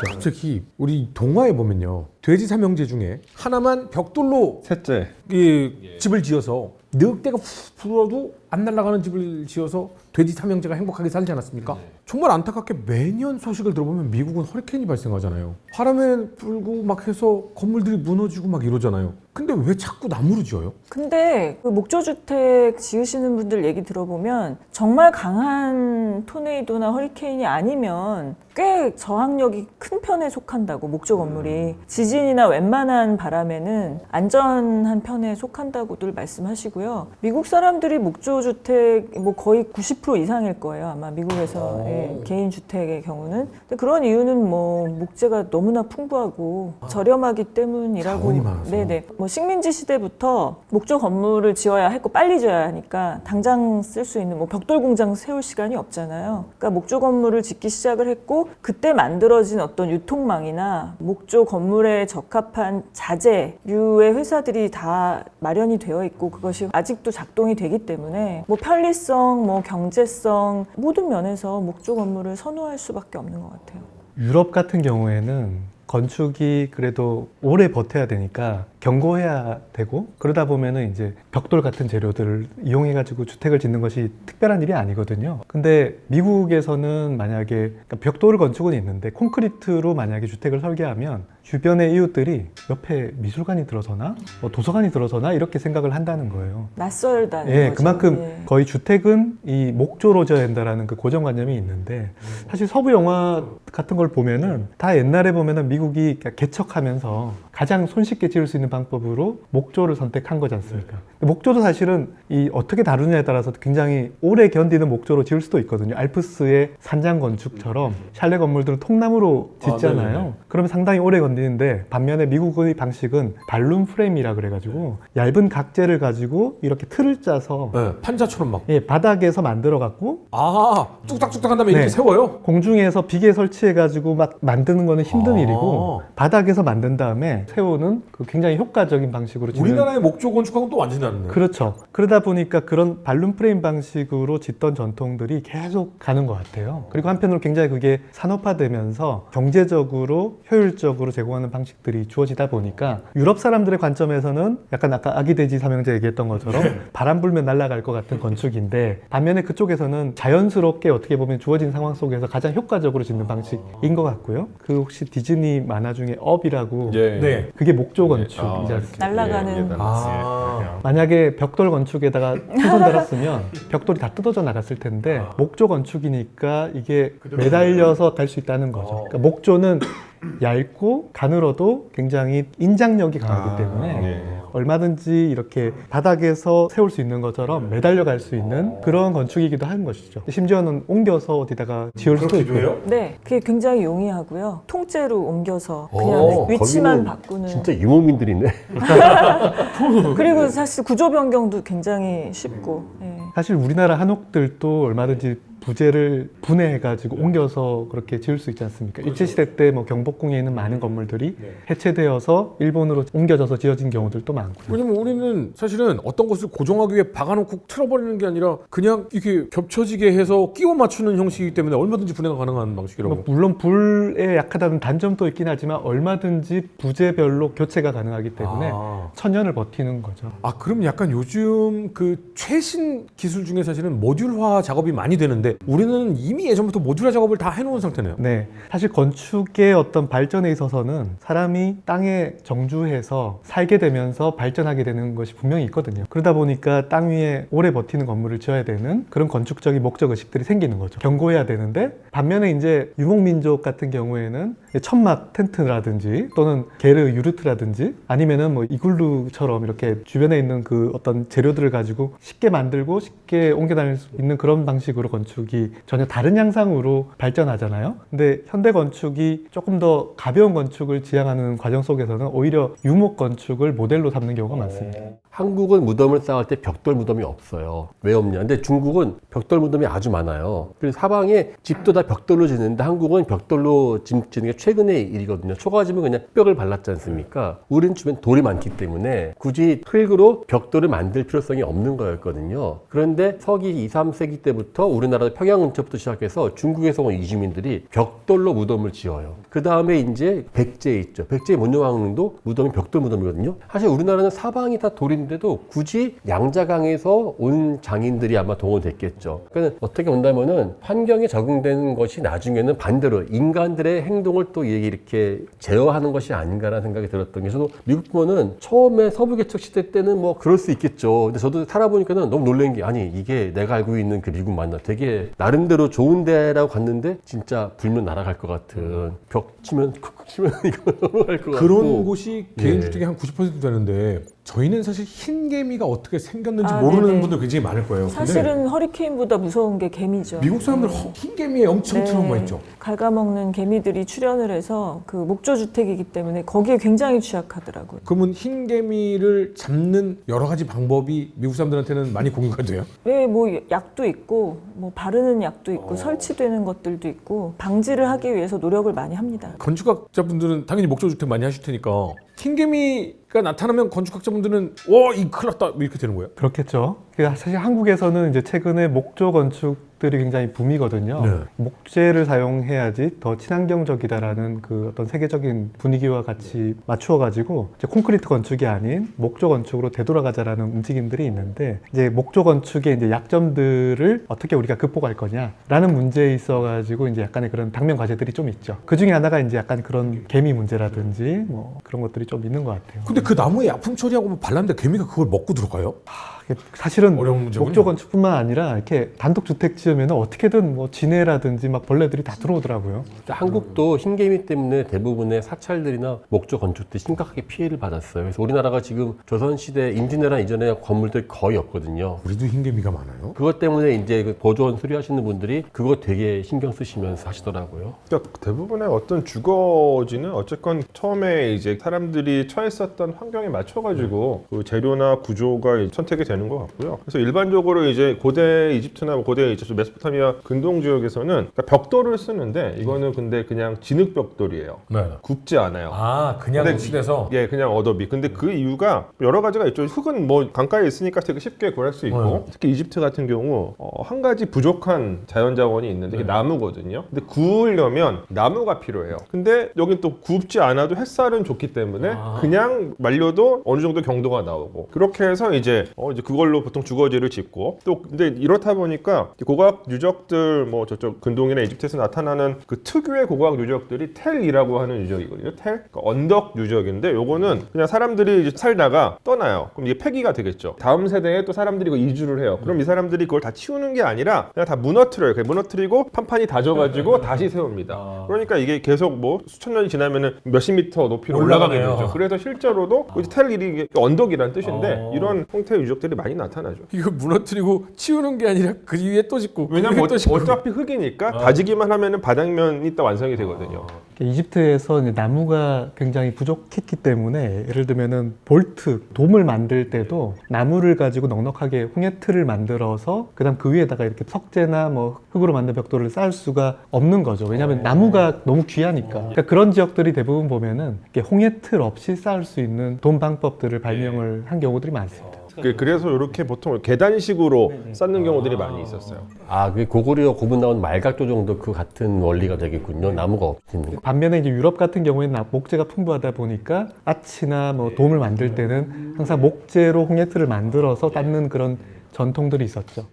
갑자기 우리 동화에 보면요, 돼지 삼형제 중에 하나만 벽돌로 셋째. 집을 지어서 늑대가 훅 불어도 안 날아가는 집을 지어서 돼지 삼형제가 행복하게 살지 않았습니까? 정말 안타깝게 매년 소식을 들어보면 미국은 허리케인이 발생하잖아요. 바람에 불고 막 해서 건물들이 무너지고 막 이러잖아요. 근데 왜 자꾸 나무로 지어요? 근데 그 목조주택 지으시는 분들 얘기 들어보면 정말 강한 토네이도나 허리케인이 아니면 꽤 저항력이 큰 편에 속한다고, 목조 건물이 지진이나 웬만한 바람에는 안전한 편에 속한다고들 말씀하시고요. 미국 사람들이 목조주택 뭐 거의 90% 이상일 거예요, 아마 미국에서. 예, 개인 주택의 경우는. 근데 그런 이유는 뭐 목재가 너무나 풍부하고 저렴하기 때문이라고. 자원이 많아서. 네네. 뭐 식민지 시대부터 목조 건물을 지어야 했고 빨리 지어야 하니까 당장 쓸 수 있는 뭐 벽돌 공장 세울 시간이 없잖아요. 그러니까 목조 건물을 짓기 시작을 했고, 그때 만들어진 어떤 유통망이나 목조 건물에 적합한 자재류의 회사들이 다 마련이 되어 있고, 그것이 아직도 작동이 되기 때문에 뭐 편리성, 뭐 경제성 모든 면에서 목조 건물을 선호할 수밖에 없는 것 같아요. 유럽 같은 경우에는 건축이 그래도 오래 버텨야 되니까 견고해야 되고, 그러다 보면은 이제 벽돌 같은 재료들을 이용해가지고 주택을 짓는 것이 특별한 일이 아니거든요. 근데 미국에서는 만약에 그러니까 벽돌 건축은 있는데 콘크리트로 만약에 주택을 설계하면 주변의 이웃들이 옆에 미술관이 들어서나 뭐 도서관이 들어서나 이렇게 생각을 한다는 거예요. 낯설다는 예, 거죠. 그만큼 예. 거의 주택은 이 목조로 져야 된다라는 그 고정관념이 있는데, 사실 서부 영화 같은 걸 보면은 다 옛날에 보면은 미국이 개척하면서 가장 손쉽게 지을 수 있는 방법으로 목조를 선택한 거지 않습니까? 목조도 사실은 이 어떻게 다루느냐에 따라서 굉장히 오래 견디는 목조로 지을 수도 있거든요. 알프스의 산장 건축처럼 샬레 건물들은 통나무로 짓잖아요. 그러면 상당히 오래 건디는데, 반면에 미국의 방식은 발룸 프레임이라 그래가지고 얇은 각재를 가지고 이렇게 틀을 짜서 네, 판자처럼 막. 예, 바닥에서 만들어 갖고 뚝딱뚝딱 한 다음에 이렇게 네. 세워요? 공중에서 비계 설치해가지고 막 만드는 거는 힘든 아. 일이고, 바닥에서 만든 다음에 세우는 그 굉장히 효과적인 방식으로 짓는. 우리나라의 목조 건축하고는 또 완전히 다르네. 그렇죠. 그러다 보니까 그런 발룸 프레임 방식으로 짓던 전통들이 계속 가는 것 같아요. 그리고 한편으로 굉장히 그게 산업화되면서 경제적으로 효율적으로 제공하는 방식들이 주어지다 보니까 유럽 사람들의 관점에서는 약간 아까 아기 돼지 삼형제 얘기했던 것처럼 바람 불면 날아갈 것 같은 건축인데, 반면에 그쪽에서는 자연스럽게 어떻게 보면 주어진 상황 속에서 가장 효과적으로 짓는 방식인 것 같고요. 그 혹시 디즈니 만화 중에 업이라고 네. 그게 목조 건축이지 않습니까? 날아가는. 만약에 벽돌 건축에다가 손 달았으면 벽돌이 다 뜯어져 나갔을 텐데, 목조 건축이니까 이게 매달려서 갈 수 있다는 거죠. 그러니까 목조는 얇고 가늘어도 굉장히 인장력이 강하기 때문에 얼마든지 이렇게 바닥에서 세울 수 있는 것처럼 매달려 갈 수 있는 그런 건축이기도 한 것이죠. 심지어는 옮겨서 어디다가 지을 수도 있고요. 네, 그게 굉장히 용이하고요. 통째로 옮겨서 그냥 위치만 바꾸는. 진짜 유목민들이네. 그리고 사실 구조 변경도 굉장히 쉽고. 예. 사실 우리나라 한옥들도 얼마든지 부재를 분해해가지고 옮겨서 그렇게 지을 수 있지 않습니까? 일제시대 때 뭐 경복궁에 있는 많은 건물들이 해체되어서 일본으로 옮겨져서 지어진 경우들도 많고요. 왜냐면 우리는 사실은 어떤 것을 고정하기 위해 박아놓고 틀어버리는 게 아니라 그냥 이렇게 겹쳐지게 해서 끼워 맞추는 형식이기 때문에 얼마든지 분해가 가능한 방식이라고. 물론 불에 약하다는 단점도 있긴 하지만 얼마든지 부재별로 교체가 가능하기 때문에 천년을 버티는 거죠. 그럼 약간 요즘 그 최신 기술 중에 사실은 모듈화 작업이 많이 되는데 우리는 이미 예전부터 모듈화 작업을 다 해놓은 상태네요. 네, 사실 건축의 어떤 발전에 있어서는 사람이 땅에 정주해서 살게 되면서 발전하게 되는 것이 분명히 있거든요. 그러다 보니까 땅 위에 오래 버티는 건물을 지어야 되는 그런 건축적인 목적 의식들이 생기는 거죠. 견고해야 되는데, 반면에 이제 유목민족 같은 경우에는 천막 텐트라든지 또는 게르 유르트라든지 아니면은 뭐 이글루처럼 이렇게 주변에 있는 그 어떤 재료들을 가지고 쉽게 만들고 쉽게 옮겨 다닐 수 있는 그런 방식으로 건축이 전혀 다른 양상으로 발전하잖아요. 근데 현대 건축이 조금 더 가벼운 건축을 지향하는 과정 속에서는 오히려 유목 건축을 모델로 삼는 경우가 많습니다. 한국은 무덤을 쌓을 때 벽돌 무덤이 없어요. 왜 없냐? 근데 중국은 벽돌 무덤이 아주 많아요. 그래서 사방에 집도 다 벽돌로 짓는데 한국은 벽돌로 짓는 게 최근의 일이거든요. 초가집은 그냥 벽을 발랐지 않습니까? 우리는 주변 돌이 많기 때문에 굳이 흙으로 벽돌을 만들 필요성이 없는 거였거든요. 그런데 서기 2, 3세기 때부터 우리나라 평양 근처부터 시작해서 중국에서 온 이주민들이 벽돌로 무덤을 지어요. 그 다음에 이제 백제 있죠. 백제 문효왕릉도 무덤이 벽돌 무덤이거든요. 사실 우리나라는 사방이 다 돌인데도 굳이 양자강에서 온 장인들이 아마 동원됐겠죠. 그러니까 어떻게 본다면은 환경에 적응되는 것이 나중에는 반대로 인간들의 행동을 또 이렇게 제어하는 것이 아닌가라는 생각이 들었던 게, 저도 미국 보면은 처음에 서부개척 시대 때는 뭐 그럴 수 있겠죠. 근데 저도 살아보니까는 너무 놀란 게, 아니 이게 내가 알고 있는 그 미국 맞나? 되게 나름대로 좋은 데라고 갔는데 진짜 불면 날아갈 것 같은, 벽 치면 쿡쿡 치면 이거 넘어갈 것 같고, 그런 곳이 개인주택의 예. 한 90% 되는데 저희는 사실 흰개미가 어떻게 생겼는지 아, 모르는 네네. 분들 굉장히 많을 거예요. 근데 사실은 허리케인보다 무서운 게 개미죠. 미국 사람들 흰개미에 엄청 트라우마있죠. 갉아먹는 개미들이 출현을 해서 그 목조 주택이기 때문에 거기에 굉장히 취약하더라고요. 그러면 흰개미를 잡는 여러 가지 방법이 미국 사람들한테는 많이 공유가 돼요? 네, 뭐 약도 있고 뭐 바르는 약도 있고 설치되는 것들도 있고 방지를 하기 위해서 노력을 많이 합니다. 건축학자분들은 당연히 목조주택 많이 하실 테니까 흰개미가 나타나면 건축학자분들은 이 큰일 났다 이렇게 되는 거예요? 그렇겠죠. 사실 한국에서는 이제 최근에 목조 건축들이 굉장히 붐이거든요. 네. 목재를 사용해야지 더 친환경적이다라는 그 어떤 세계적인 분위기와 같이 맞추어가지고 이제 콘크리트 건축이 아닌 목조 건축으로 되돌아가자라는 움직임들이 있는데, 이제 목조 건축의 이제 약점들을 어떻게 우리가 극복할 거냐라는 문제에 있어가지고 이제 약간의 그런 당면 과제들이 좀 있죠. 그 중에 하나가 이제 약간 그런 개미 문제라든지 뭐 그런 것들이 좀 있는 것 같아요. 근데 그 나무에 약품 처리하고 뭐 발랐는데 개미가 그걸 먹고 들어가요? 사실은 어려운 문제군요. 목조 건축뿐만 아니라 이렇게 단독 주택 지으면 어떻게든 뭐 진해라든지 막 벌레들이 다 들어오더라고요. 한국도 흰개미 때문에 대부분의 사찰들이나 목조 건축들이 심각하게 피해를 받았어요. 그래서 우리나라가 지금 조선시대 임진왜란 이전에 건물들이 거의 없거든요. 우리도 흰개미가 많아요. 그것 때문에 이제 그 보존 수리하시는 분들이 그거 되게 신경 쓰시면서 하시더라고요. 그러니까 대부분의 어떤 주거지는 어쨌건 처음에 이제 사람들이 처했었던 환경에 맞춰가지고 그 재료나 구조가 선택이 되는 것 같고요. 그래서 일반적으로 이제 고대 이집트나 고대 이제 메소포타미아 근동 지역에서는 그러니까 벽돌을 쓰는데, 이거는 근데 그냥 진흙 벽돌이에요. 네. 굽지 않아요. 그냥 근데 칠해서. 예, 그냥 어도비. 근데 그 이유가 여러 가지가 있죠. 흙은 뭐 강가에 있으니까 되게 쉽게 구할 수 있고, 특히 이집트 같은 경우 한 가지 부족한 자연 자원이 있는데 그게 나무거든요. 근데 구우려면 나무가 필요해요. 근데 여긴 또 굽지 않아도 햇살은 좋기 때문에 그냥 말려도 어느 정도 경도가 나오고, 그렇게 해서 이제 그걸로 보통 주거지를 짓고, 또 근데 이렇다 보니까 고고학 유적들 뭐 저쪽 근동이나 이집트에서 나타나는 그 특유의 고고학 유적들이 텔이라고 하는 유적이거든요. 텔, 그러니까 언덕 유적인데, 요거는 그냥 사람들이 이제 살다가 떠나요. 그럼 이게 폐기가 되겠죠. 다음 세대에 또 사람들이 이거 이주를 해요. 그럼 이 사람들이 그걸 다 치우는 게 아니라 그냥 다 무너뜨려요. 무너뜨리고 판판이 다져가지고 다시 세웁니다. 그러니까 이게 계속 뭐 수천 년이 지나면은 몇십 미터 높이로 올라가게 올라가네요. 되죠. 그래서 실제로도 텔이 언덕이란 뜻인데 이런 형태의 유적들이 많이 나타나죠. 이거 무너뜨리고 치우는 게 아니라 그 위에 또 짓고 왜냐면 그 위에 또 짓고. 어차피 흙이니까 다지기만 하면은 바닥면이 딱 완성이 되거든요. 이집트에서 이제 나무가 굉장히 부족했기 때문에, 예를 들면은 볼트, 돔을 만들 때도 나무를 가지고 넉넉하게 홍해틀을 만들어서 그다음 그 위에다가 이렇게 석재나 뭐 흙으로 만든 벽돌을 쌓을 수가 없는 거죠. 왜냐하면 나무가 너무 귀하니까. 그러니까 그런 지역들이 대부분 보면은 이렇게 홍해틀 없이 쌓을 수 있는 돔 방법들을 발명을 한 경우들이 많습니다. 그래서 이렇게 보통 계단식으로 쌓는 경우들이 많이 있었어요. 그 고구려 고분 나온 말각조 정도 그 같은 원리가 되겠군요. 나무가 없는. 반면에 이제 유럽 같은 경우에는 목재가 풍부하다 보니까 아치나 뭐 돔을 만들 때는 항상 목재로 홍해틀을 만들어서 쌓는 그런 전통들이 있었죠.